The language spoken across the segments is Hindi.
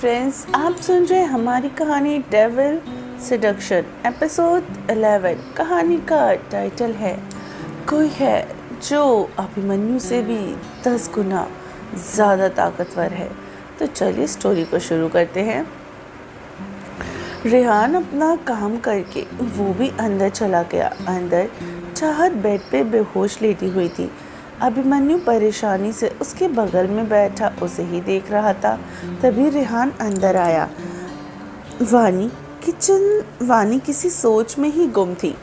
फ्रेंड्स, आप सुन रहे हैं हमारी कहानी डेविल सेडक्शन एपिसोड 11। कहानी का टाइटल है कोई है जो अभिमन्यु से भी 10 गुना ज़्यादा ताकतवर है। तो चलिए स्टोरी को शुरू करते हैं। रेहान अपना काम करके वो भी अंदर चला गया। अंदर चाहत बेड पे बेहोश लेटी हुई थी। अभिमन्यु परेशानी से उसके बगल में बैठा उसे ही देख रहा था। तभी रेहान अंदर आया। वानी किसी सोच में ही गुम थी।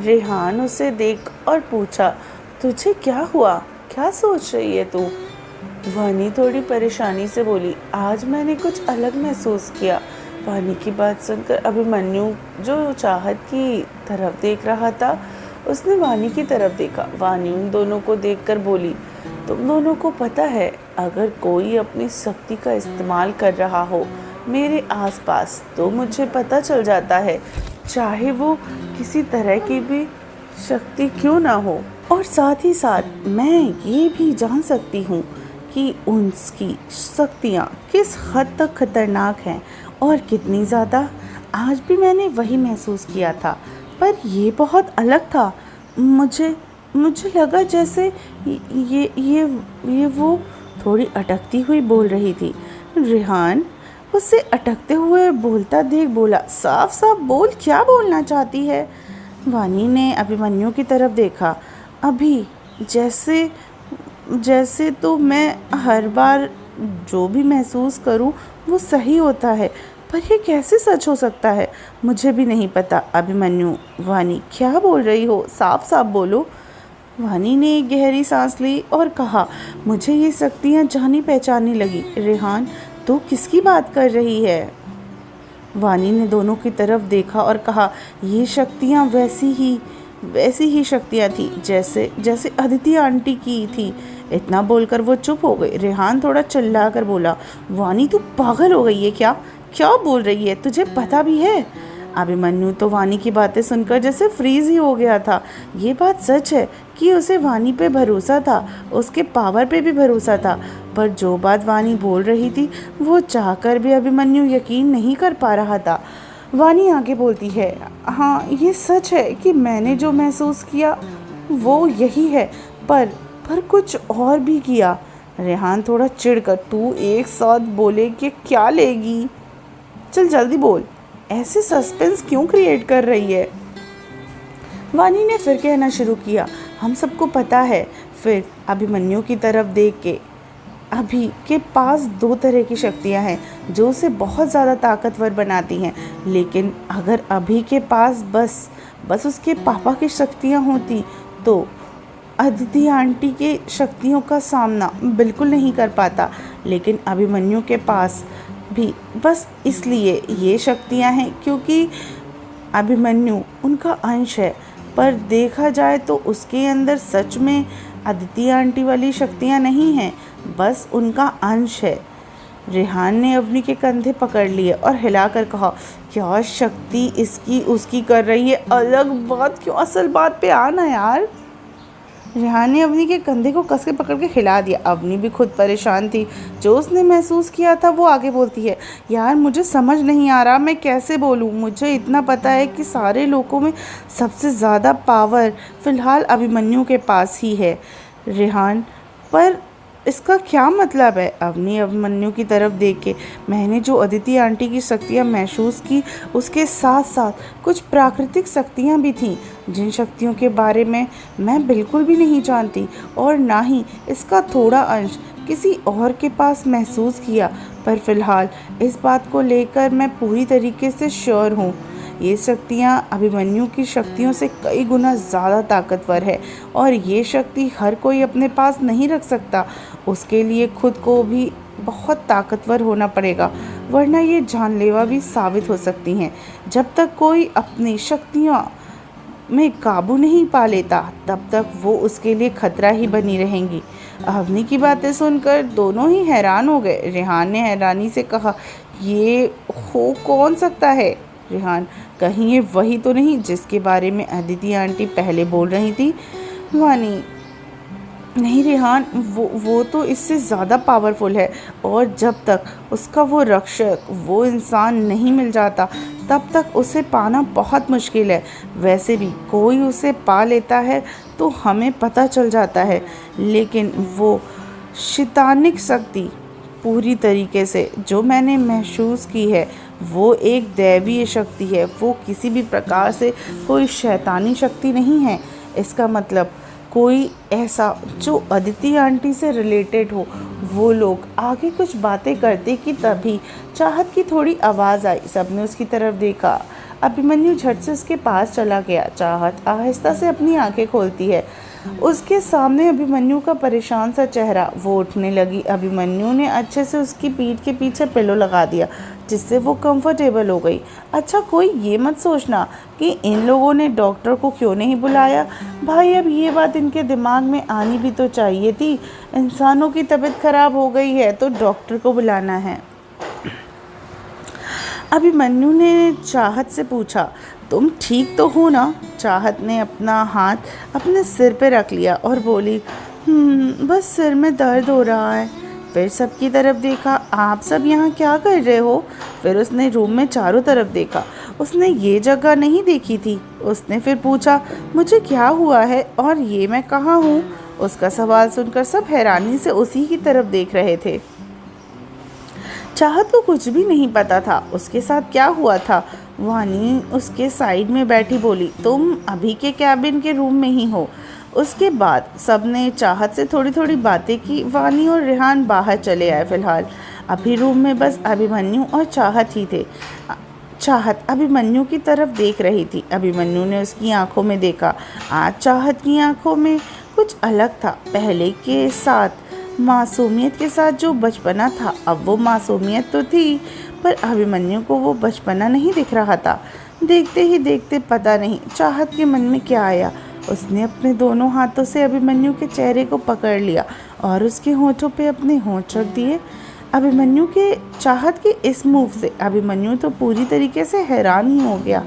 रेहान उसे देख और पूछा, तुझे क्या हुआ, क्या सोच रही है तू? वानी थोड़ी परेशानी से बोली, आज मैंने कुछ अलग महसूस किया। वानी की बात सुनकर अभिमन्यु जो चाहत की तरफ देख रहा था, उसने वानी की तरफ देखा। वानी उन दोनों को देखकर बोली, तुम दोनों को पता है, अगर कोई अपनी शक्ति का इस्तेमाल कर रहा हो मेरे आसपास तो मुझे पता चल जाता है, चाहे वो किसी तरह की भी शक्ति क्यों ना हो। और साथ ही साथ मैं ये भी जान सकती हूँ कि उनकी शक्तियाँ किस हद तक खतरनाक हैं और कितनी ज़्यादा। आज भी मैंने वही महसूस किया था, पर ये बहुत अलग था। मुझे लगा जैसे ये वो थोड़ी अटकती हुई बोल रही थी। रेहान उसे अटकते हुए बोलता देख बोला, साफ साफ बोल, क्या बोलना चाहती है? वानी ने अभिमन्यु की तरफ देखा। अभी जैसे तो मैं हर बार जो भी महसूस करूं वो सही होता है, पर ये कैसे सच हो सकता है? मुझे भी नहीं पता। अभिमन्यु, वानी क्या बोल रही हो, साफ साफ बोलो। वानी ने एक गहरी सांस ली और कहा, मुझे ये शक्तियाँ जानी पहचानी लगी। रेहान, तू किसकी बात कर रही है? वानी ने दोनों की तरफ देखा और कहा, ये शक्तियाँ वैसी ही शक्तियाँ थी जैसे अदिति आंटी की थी। इतना बोलकर वो चुप हो गई। रेहान थोड़ा चिल्ला कर बोला, वानी तू पागल हो गई है क्या बोल रही है, तुझे पता भी है? अभिमन्यु तो वानी की बातें सुनकर जैसे फ्रीज ही हो गया था। ये बात सच है कि उसे वानी पे भरोसा था, उसके पावर पे भी भरोसा था, पर जो बात वानी बोल रही थी वो चाहकर भी अभिमन्यु यकीन नहीं कर पा रहा था। वानी आगे बोलती है, हाँ ये सच है कि मैंने जो महसूस किया वो यही है, पर कुछ और भी किया। रेहान थोड़ा चिढ़कर, तू एक साथ बोले कि क्या लेगी? चल जल्दी बोल, ऐसे सस्पेंस क्यों क्रिएट कर रही है? वानी ने फिर कहना शुरू किया, हम सबको पता है। फिर अभिमन्यु की तरफ देख के, अभी के पास 2 तरह की शक्तियां हैं जो उसे बहुत ज़्यादा ताकतवर बनाती हैं, लेकिन अगर अभी के पास बस उसके पापा की शक्तियां होती तो अदिति आंटी के शक्तियों का सामना बिल्कुल नहीं कर पाता। लेकिन अभिमन्यु के पास भी बस इसलिए ये शक्तियां हैं क्योंकि अभिमन्यु उनका अंश है, पर देखा जाए तो उसके अंदर सच में अदिति आंटी वाली शक्तियां नहीं हैं, बस उनका अंश है। रेहान ने अवनी के कंधे पकड़ लिए और हिलाकर कहा, क्या शक्ति इसकी उसकी कर रही है? अलग बात क्यों, असल बात पे आना यार। रेहान ने अवनी के कंधे को कस के पकड़ के हिला दिया। अवनी भी खुद परेशान थी। जो उसने महसूस किया था वो आगे बोलती है, यार मुझे समझ नहीं आ रहा मैं कैसे बोलूँ। मुझे इतना पता है कि सारे लोगों में सबसे ज़्यादा पावर फ़िलहाल अभिमन्यु के पास ही है। रेहान, पर इसका क्या मतलब है? अवनी अभिमन्यु की तरफ देख के, मैंने जो अदिति आंटी की शक्तियाँ महसूस की उसके साथ साथ कुछ प्राकृतिक शक्तियाँ भी थीं, जिन शक्तियों के बारे में मैं बिल्कुल भी नहीं जानती और ना ही इसका थोड़ा अंश किसी और के पास महसूस किया। पर फिलहाल इस बात को लेकर मैं पूरी तरीके से श्योर हूँ, ये शक्तियाँ अभिमन्यु की शक्तियों से कई गुना ज़्यादा ताकतवर है और ये शक्ति हर कोई अपने पास नहीं रख सकता। उसके लिए खुद को भी बहुत ताकतवर होना पड़ेगा, वरना ये जानलेवा भी साबित हो सकती हैं। जब तक कोई अपनी शक्तियाँ में काबू नहीं पा लेता तब तक वो उसके लिए खतरा ही बनी रहेंगी। अवनी की बातें सुनकर दोनों ही हैरान हो गए। रेहान ने हैरानी से कहा, ये हो कौन सकता है? रेहान, कहीं ये वही तो नहीं जिसके बारे में अदिति आंटी पहले बोल रही थी? वानी, नहीं रेहान, वो तो इससे ज़्यादा पावरफुल है, और जब तक उसका वो रक्षक, वो इंसान नहीं मिल जाता, तब तक उसे पाना बहुत मुश्किल है। वैसे भी कोई उसे पा लेता है तो हमें पता चल जाता है, लेकिन वो शैतानिक शक्ति पूरी तरीके से जो मैंने महसूस की है, वो एक दैवीय शक्ति है। वो किसी भी प्रकार से कोई शैतानी शक्ति नहीं है। इसका मतलब कोई ऐसा जो अदिति आंटी से रिलेटेड हो। वो लोग आगे कुछ बातें करते कि तभी चाहत की थोड़ी आवाज़ आई। सबने उसकी तरफ देखा। अभिमन्यु झट से उसके पास चला गया। चाहत आहिस्ता से अपनी आंखें खोलती है। उसके सामने अभिमन्यु का परेशान सा चेहरा। वो उठने लगी। अभिमन्यु ने अच्छे से उसकी पीठ के पीछे पिलो लगा दिया, जिससे वो कंफर्टेबल हो गई। अच्छा, कोई ये मत सोचना कि इन लोगों ने डॉक्टर को क्यों नहीं बुलाया। भाई, अब ये बात इनके दिमाग में आनी भी तो चाहिए थी। इंसानों की तबीयत खराब हो गई है तो डॉक्टर को बुलाना है। अभिमन्यु ने चाहत से पूछा, तुम ठीक तो हो ना? चाहत ने अपना हाथ अपने सिर पे रख लिया और बोली, बस सिर में दर्द हो रहा है। फिर सबकी तरफ देखा। आप सब यहाँ क्या कर रहे हो? फिर उसने रूम में चारों तरफ देखा। उसने ये जगह नहीं देखी थी। उसने फिर पूछा, मुझे क्या हुआ है और ये मैं कहाँ हूँ? उसका सवाल सुनकर सब हैरानी से उसी की तरफ देख रहे थे। चाहत को कुछ भी नहीं पता था उसके साथ क्या हुआ था। वानी उसके साइड में बैठी बोली, तुम अभी के कैबिन के रूम में ही हो। उसके बाद सबने चाहत से थोड़ी थोड़ी बातें की। वानी और रेहान बाहर चले आए। फिलहाल अभी रूम में बस अभिमन्यु और चाहत ही थे। चाहत अभिमन्यु की तरफ देख रही थी। अभिमन्यु ने उसकी आंखों में देखा। आज चाहत की आंखों में कुछ अलग था। पहले के साथ मासूमियत के साथ जो बचपना था, अब वो मासूमियत तो थी, पर अभिमन्यु को वो बचपना नहीं दिख रहा था। देखते ही देखते पता नहीं चाहत के मन में क्या आया। उसने अपने दोनों हाथों से अभिमन्यु के चेहरे को पकड़ लिया और उसके होठों पे अपने होंठ रख दिए। अभिमन्यु के चाहत के इस मूव से अभिमन्यु तो पूरी तरीके से हैरान ही हो गया।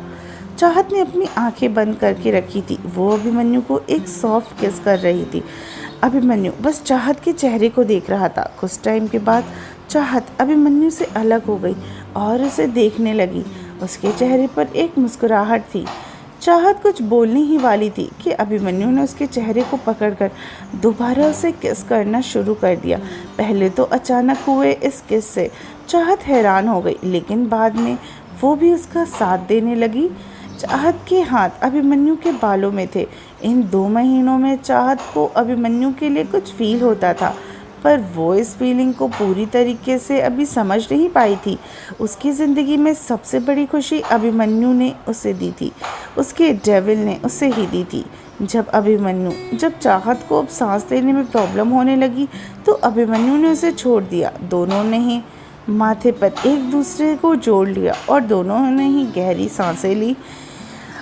चाहत ने अपनी आंखें बंद करके रखी थी। वो अभिमन्यु को एक सॉफ्ट किस कर रही थी। अभिमन्यु बस चाहत के चेहरे को देख रहा था। कुछ टाइम के बाद चाहत अभिमन्यु से अलग हो गई और उसे देखने लगी। उसके चेहरे पर एक मुस्कुराहट थी। चाहत कुछ बोलने ही वाली थी कि अभिमन्यु ने उसके चेहरे को पकड़कर दोबारा उसे किस करना शुरू कर दिया। पहले तो अचानक हुए इस किस से चाहत हैरान हो गई, लेकिन बाद में वो भी उसका साथ देने लगी। चाहत के हाथ अभिमन्यु के बालों में थे। इन 2 महीनों में चाहत को अभिमन्यु के लिए कुछ फील होता था, पर वो इस फीलिंग को पूरी तरीके से अभी समझ नहीं पाई थी। उसकी ज़िंदगी में सबसे बड़ी खुशी अभिमन्यु ने उसे दी थी। उसके डेविल ने उसे ही दी थी। जब चाहत को अब सांस लेने में प्रॉब्लम होने लगी तो अभिमन्यु ने उसे छोड़ दिया। दोनों ने ही माथे पर एक दूसरे को जोड़ लिया और दोनों ने ही गहरी सांसें ली।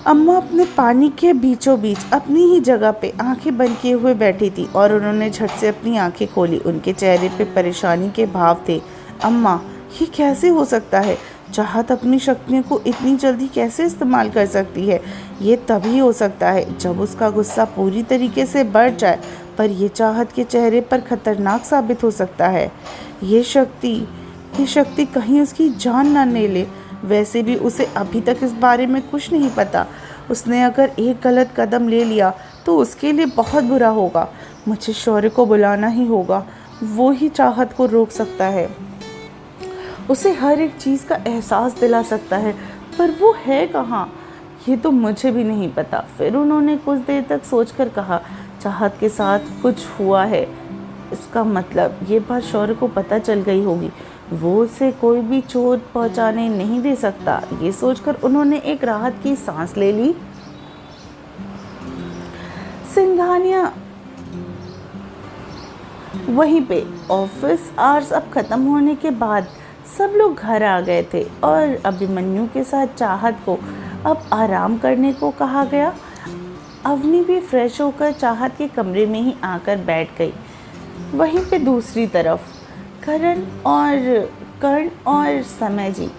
अम्मा अपने पानी के बीचों बीच अपनी ही जगह पे आंखें बंद किए हुए बैठी थी और उन्होंने झट से अपनी आंखें खोली। उनके चेहरे पे परेशानी के भाव थे। अम्मा, ये कैसे हो सकता है? चाहत अपनी शक्तियों को इतनी जल्दी कैसे इस्तेमाल कर सकती है? ये तभी हो सकता है जब उसका गुस्सा पूरी तरीके से बढ़ जाए, पर यह चाहत के चेहरे पर खतरनाक साबित हो सकता है। ये शक्ति कहीं उसकी जान ना ले ले। वैसे भी उसे अभी तक इस बारे में कुछ नहीं पता। उसने अगर एक गलत कदम ले लिया तो उसके लिए बहुत बुरा होगा। मुझे शौर्य को बुलाना ही होगा। वो ही चाहत को रोक सकता है, उसे हर एक चीज़ का एहसास दिला सकता है, पर वो है कहाँ, ये तो मुझे भी नहीं पता। फिर उन्होंने कुछ देर तक सोचकर कहा, चाहत के साथ कुछ हुआ है, इसका मतलब ये बात शौर्य को पता चल गई होगी। वो उसे कोई भी चोट पहुंचाने नहीं दे सकता। ये सोचकर उन्होंने एक राहत की सांस ले ली। सिंघानिया वहीं पे ऑफिस आवर्स अब ख़त्म होने के बाद सब लोग घर आ गए थे और अभिमन्यु के साथ चाहत को अब आराम करने को कहा गया। अवनी भी फ्रेश होकर चाहत के कमरे में ही आकर बैठ गई। वहीं पे दूसरी तरफ कर्ण और समय जी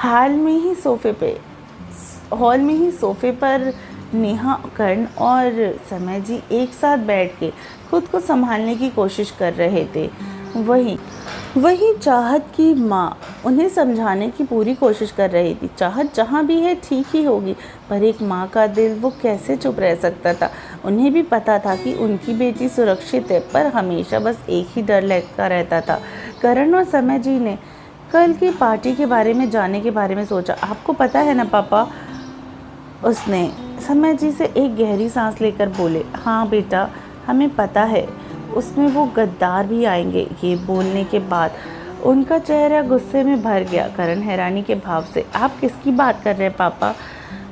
हॉल में ही सोफे पर नेहा, कर्ण और समय जी एक साथ बैठ के खुद को संभालने की कोशिश कर रहे थे। वही चाहत की माँ उन्हें समझाने की पूरी कोशिश कर रही थी। चाहत जहाँ भी है ठीक ही होगी, पर एक माँ का दिल, वो कैसे चुप रह सकता था। उन्हें भी पता था कि उनकी बेटी सुरक्षित है, पर हमेशा बस एक ही डर लगा रहता था। करण और समय जी ने कल की पार्टी के बारे में जानने के बारे में सोचा। आपको पता है ना पापा, उसने समय जी से एक गहरी सांस लेकर बोले। हाँ बेटा, हमें पता है, उसमें वो गद्दार भी आएंगे। ये बोलने के बाद उनका चेहरा गुस्से में भर गया, करण हैरानी के भाव से। आप किसकी बात कर रहे हैं पापा?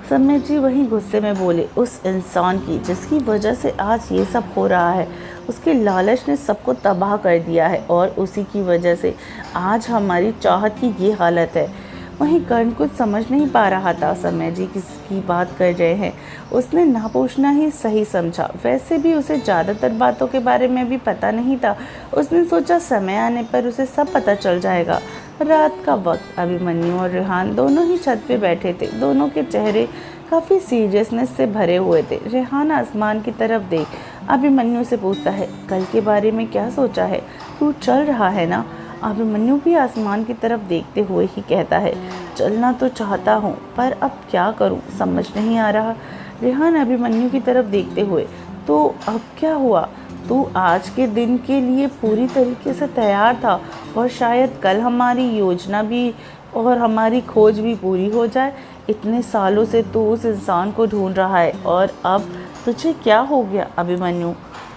समय जी वहीं गुस्से में बोले। उस इंसान की जिसकी वजह से आज ये सब हो रहा है। उसके लालच ने सबको तबाह कर दिया है और उसी की वजह से आज हमारी चाहत की ये हालत है। वहीं कर्ण कुछ समझ नहीं पा रहा था समय जी किसकी बात कर रहे हैं। उसने ना पूछना ही सही समझा। वैसे भी उसे ज़्यादातर बातों के बारे में भी पता नहीं था। उसने सोचा समय आने पर उसे सब पता चल जाएगा। रात का वक्त, अभिमन्यु और रेहान दोनों ही छत पे बैठे थे। दोनों के चेहरे काफ़ी सीरियसनेस से भरे हुए थे। रेहान आसमान की तरफ देख अभिमन्यु से पूछता है, कल के बारे में क्या सोचा है? तू चल रहा है ना? अभिमन्यु भी आसमान की तरफ देखते हुए ही कहता है, चलना तो चाहता हूँ, पर अब क्या करूँ समझ नहीं आ रहा। रेहान अभिमन्यु की तरफ देखते हुए, तो अब क्या हुआ? तू आज के दिन के लिए पूरी तरीके से तैयार था और शायद कल हमारी योजना भी और हमारी खोज भी पूरी हो जाए। इतने सालों से तू उस इंसान को ढूंढ रहा है और अब तुझे क्या हो गया अभिमन्यु?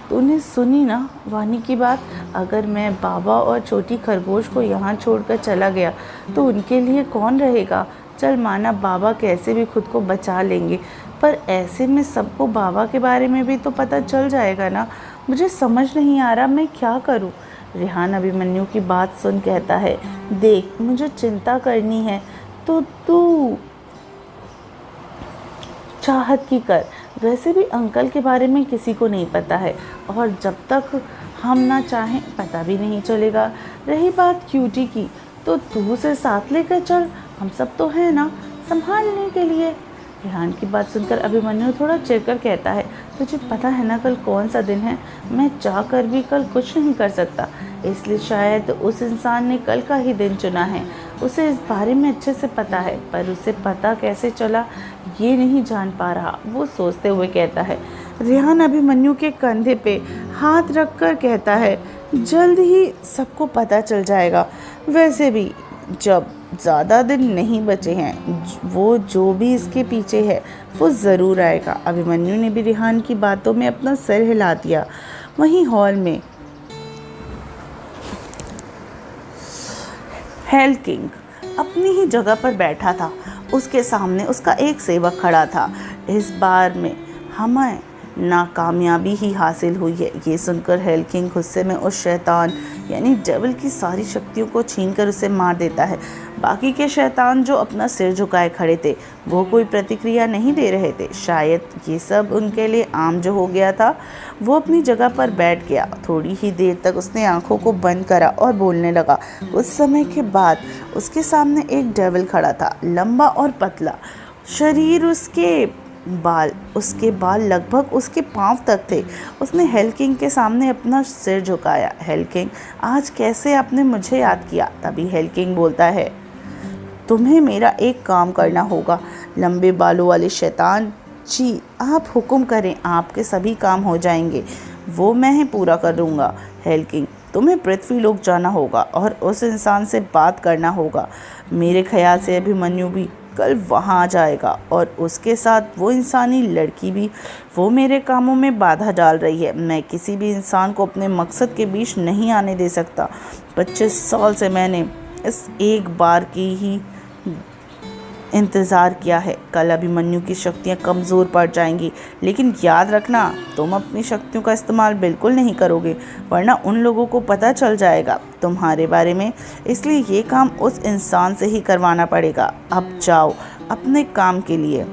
तूने सुनी ना वानी की बात? अगर मैं बाबा और छोटी खरगोश को यहाँ छोड़कर चला गया तो उनके लिए कौन रहेगा? चल माना बाबा कैसे भी खुद को बचा लेंगे, पर ऐसे में सबको बाबा के बारे में भी तो पता चल जाएगा ना। मुझे समझ नहीं आ रहा मैं क्या करूँ। रेहान अभिमन्यु की बात सुन कहता है, देख मुझे चिंता करनी है तो तू चाहत की कर। वैसे भी अंकल के बारे में किसी को नहीं पता है और जब तक हम ना चाहें पता भी नहीं चलेगा। रही बात क्यूटी की, तो तू उसे साथ लेकर चल, हम सब तो हैं ना संभालने के लिए। रेहान की बात सुनकर अभिमन्यु थोड़ा चिढ़कर कहता है, तुझे पता है ना कल कौन सा दिन है? मैं चाह कर भी कल कुछ नहीं कर सकता, इसलिए शायद उस इंसान ने कल का ही दिन चुना है। उसे इस बारे में अच्छे से पता है, पर उसे पता कैसे चला ये नहीं जान पा रहा। वो सोचते हुए कहता है। रेहान अभिमन्यु के कंधे पे हाथ रखकर कहता है, जल्द ही सबको पता चल जाएगा। वैसे भी जब ज़्यादा दिन नहीं बचे हैं, वो जो भी इसके पीछे है वो ज़रूर आएगा। अभिमन्यु ने भी रेहान की बातों में अपना सिर हिला दिया। वहीं हॉल में हेल किंग अपनी ही जगह पर बैठा था। उसके सामने उसका एक सेवक खड़ा था। इस बार में हमें नाकामयाबी ही हासिल हुई है। ये सुनकर हेल किंग गुस्से में उस शैतान यानी डेविल की सारी शक्तियों को छीनकर उसे मार देता है। बाकी के शैतान जो अपना सिर झुकाए खड़े थे वो कोई प्रतिक्रिया नहीं दे रहे थे। शायद ये सब उनके लिए आम जो हो गया था। वो अपनी जगह पर बैठ गया। थोड़ी ही देर तक उसने आंखों को बंद करा और बोलने लगा। कुछ समय के बाद उसके सामने एक डेविल खड़ा था, लंबा और पतला शरीर, उसके बाल लगभग उसके पांव तक थे। उसने हेल किंग के सामने अपना सिर झुकाया। हेल किंग, आज कैसे आपने मुझे याद किया? तभी हेल किंग बोलता है, तुम्हें मेरा एक काम करना होगा। लंबे बालों वाले शैतान जी, आप हुक्म करें, आपके सभी काम हो जाएंगे, वो मैं ही पूरा कर दूंगा। हेल किंग, तुम्हें पृथ्वी लोक जाना होगा और उस इंसान से बात करना होगा। मेरे ख्याल से अभिमन्यु भी कल वहाँ आ जाएगा और उसके साथ वो इंसानी लड़की भी। वो मेरे कामों में बाधा डाल रही है। मैं किसी भी इंसान को अपने मकसद के बीच नहीं आने दे सकता। 25 साल से मैंने इस एक बार की ही इंतज़ार किया है। कल अभिमन्यु की शक्तियाँ कमज़ोर पड़ जाएंगी, लेकिन याद रखना तुम अपनी शक्तियों का इस्तेमाल बिल्कुल नहीं करोगे, वरना उन लोगों को पता चल जाएगा तुम्हारे बारे में। इसलिए ये काम उस इंसान से ही करवाना पड़ेगा। अब जाओ अपने काम के लिए।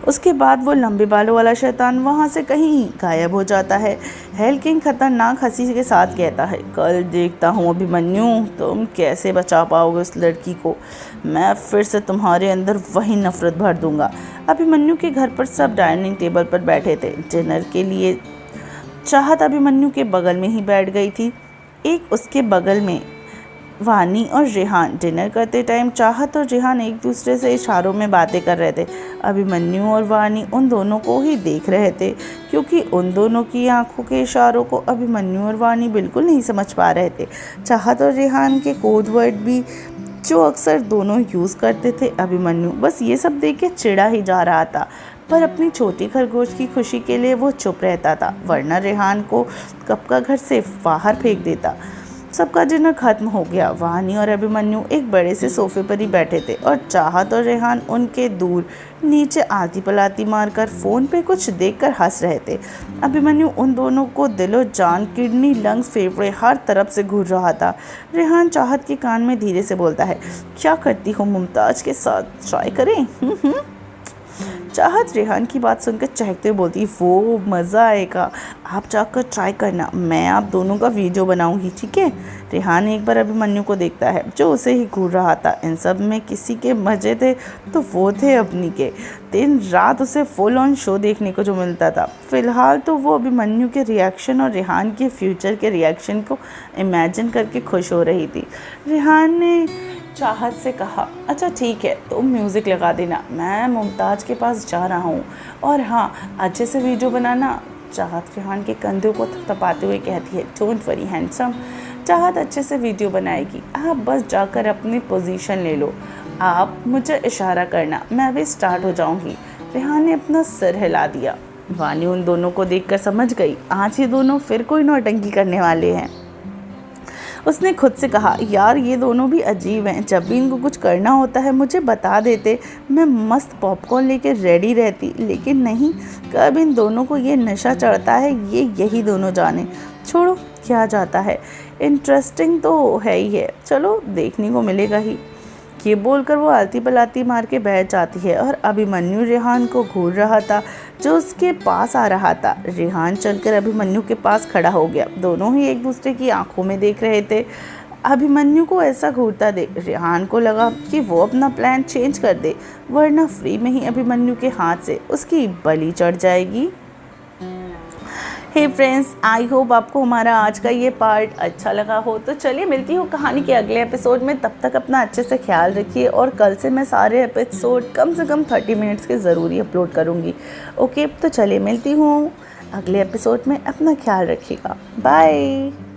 उसके बाद वो लंबे बालों वाला शैतान वहाँ से कहीं गायब हो जाता है। हेल किंग खतरनाक हंसी के साथ कहता है, कल देखता हूँ अभिमन्यु तुम कैसे बचा पाओगे उस लड़की को। मैं फिर से तुम्हारे अंदर वही नफरत भर दूंगा। अभिमन्यु के घर पर सब डाइनिंग टेबल पर बैठे थे डिनर के लिए। चाहत अभिमन्यु के बगल में ही बैठ गई थी। एक उसके बगल में वानी और रेहान। डिनर करते टाइम चाहत और रेहान एक दूसरे से इशारों में बातें कर रहे थे। अभिमन्यु और वानी उन दोनों को ही देख रहे थे, क्योंकि उन दोनों की आंखों के इशारों को अभिमन्यु और वानी बिल्कुल नहीं समझ पा रहे थे। चाहत और रेहान के कोड वर्ड भी जो अक्सर दोनों यूज़ करते थे। अभिमन्यु बस ये सब देख के चिढ़ा ही जा रहा था, पर अपनी छोटी खरगोश की खुशी के लिए वो चुप रहता था, वरना रेहान को कब का घर से बाहर फेंक देता। सबका डिनर खत्म हो गया। वानी और अभिमन्यु एक बड़े से सोफे पर ही बैठे थे और चाहत और रेहान उनके दूर नीचे आती पलाती मारकर फ़ोन पे कुछ देखकर हंस रहे थे। अभिमन्यु उन दोनों को दिलो जान, किडनी, लंग्स, फेफड़े हर तरफ से घूर रहा था। रेहान चाहत के कान में धीरे से बोलता है, क्या करती हो मुमताज के साथ, ट्राई करें? चाहत रेहान की बात सुनकर चहकते हुए बोलती, वो मज़ा आएगा, आप जाकर ट्राई करना, मैं आप दोनों का वीडियो बनाऊंगी, ठीक है। रेहान एक बार अभिमन्यु को देखता है जो उसे ही घूर रहा था। इन सब में किसी के मज़े थे तो वो थे अपनी के। दिन रात उसे फुल ऑन शो देखने को जो मिलता था। फ़िलहाल तो वो अभिमन्यु के रिएक्शन और रेहान के फ्यूचर के रिएक्शन को इमेजिन करके खुश हो रही थी। रेहान ने चाहत से कहा, अच्छा ठीक है, तुम म्यूज़िक लगा देना, मैं मुमताज़ के पास जा रहा हूँ, और हाँ अच्छे से वीडियो बनाना। चाहत रेहान के कंधों को थपथपाते हुए कहती है, डोंट वरी हैंडसम, चाहत अच्छे से वीडियो बनाएगी, आप बस जाकर अपनी पोजीशन ले लो, आप मुझे इशारा करना, मैं अभी स्टार्ट हो जाऊँगी। रेहान ने अपना सिर हिला दिया। वानी उन दोनों को देखकर समझ गई, आज ये दोनों फिर कोई नौटंकी करने वाले हैं। उसने खुद से कहा, यार ये दोनों भी अजीब हैं, जब भी इनको कुछ करना होता है मुझे बता देते, मैं मस्त पॉपकॉर्न लेके रेडी रहती, लेकिन नहीं, कब इन दोनों को ये नशा चढ़ता है ये यही दोनों जाने। छोड़ो, क्या जाता है, इंटरेस्टिंग तो है ही है, चलो देखने को मिलेगा ही। ये बोलकर वो आलती पलाती मार के बैठ जाती है और अभिमन्यु रेहान को घूर रहा था जो उसके पास आ रहा था। रेहान चलकर अभिमन्यु के पास खड़ा हो गया। दोनों ही एक दूसरे की आंखों में देख रहे थे। अभिमन्यु को ऐसा घूरता देख रेहान को लगा कि वो अपना प्लान चेंज कर दे, वरना फ्री में ही अभिमन्यु के हाथ से उसकी बलि चढ़ जाएगी। हे फ्रेंड्स, आई होप आपको हमारा आज का ये पार्ट अच्छा लगा हो। तो चलिए मिलती हूँ कहानी के अगले एपिसोड में, तब तक अपना अच्छे से ख्याल रखिए, और कल से मैं सारे एपिसोड कम से कम 30 मिनट्स के ज़रूरी अपलोड करूँगी। ओके, तो चलिए मिलती हूँ अगले एपिसोड में, अपना ख्याल रखिएगा, बाय।